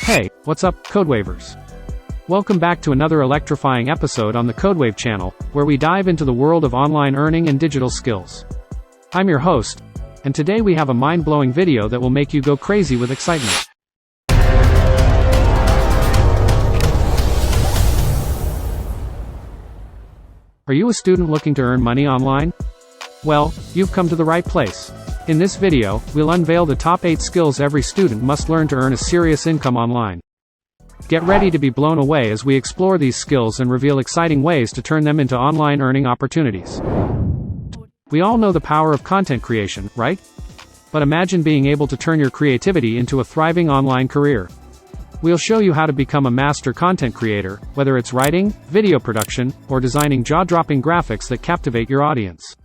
Hey, what's up, Codewavers? Welcome back to another electrifying episode on the Codewave channel, where we dive into the world of online earning and digital skills. I'm your host, and today we have a mind-blowing video that will make you go crazy with excitement. Are you a student looking to earn money online? Well, you've come to the right place. In this video, we'll unveil the top 8 skills every student must learn to earn a serious income online. Get ready to be blown away as we explore these skills and reveal exciting ways to turn them into online earning opportunities. We all know the power of content creation, right? But imagine being able to turn your creativity into a thriving online career. We'll show you how to become a master content creator, whether it's writing, video production, or designing jaw-dropping graphics that captivate your audience.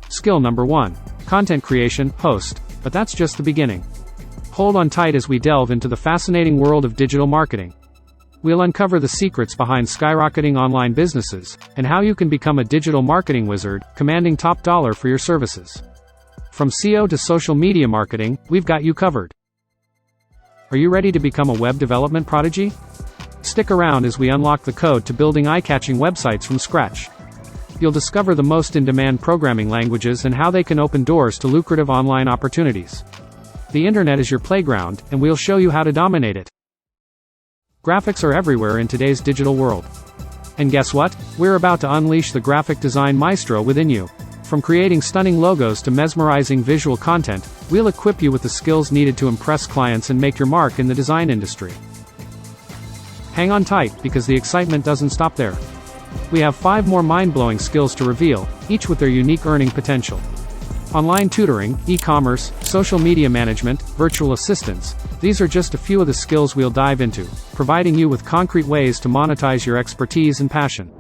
Skill number 1. Content creation, host. But that's just the beginning. Hold on tight as we delve into the fascinating world of digital marketing. We'll uncover the secrets behind skyrocketing online businesses, and how you can become a digital marketing wizard, commanding top dollar for your services. From SEO to social media marketing, we've got you covered. Are you ready to become a web development prodigy? Stick around as we unlock the code to building eye-catching websites from scratch. You'll discover the most in-demand programming languages and how they can open doors to lucrative online opportunities. The internet is your playground, and we'll show you how to dominate it. Graphics are everywhere in today's digital world. And guess what? We're about to unleash the graphic design maestro within you. From creating stunning logos to mesmerizing visual content, we'll equip you with the skills needed to impress clients and make your mark in the design industry. Hang on tight, because the excitement doesn't stop there. We have 5 more mind-blowing skills to reveal, each with their unique earning potential. Online tutoring, e-commerce, social media management, virtual assistants, these are just a few of the skills we'll dive into, providing you with concrete ways to monetize your expertise and passion.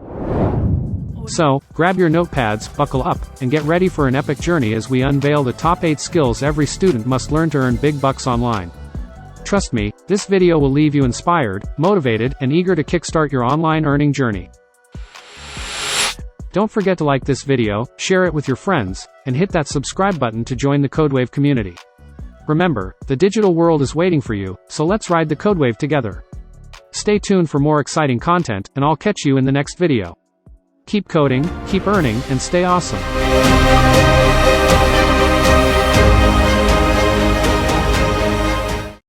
So, grab your notepads, buckle up, and get ready for an epic journey as we unveil the top 8 skills every student must learn to earn big bucks online. Trust me, this video will leave you inspired, motivated, and eager to kickstart your online earning journey. Don't forget to like this video, share it with your friends, and hit that subscribe button to join the Codewave community. Remember, the digital world is waiting for you, so let's ride the Codewave together. Stay tuned for more exciting content, and I'll catch you in the next video. Keep coding, keep earning, and stay awesome.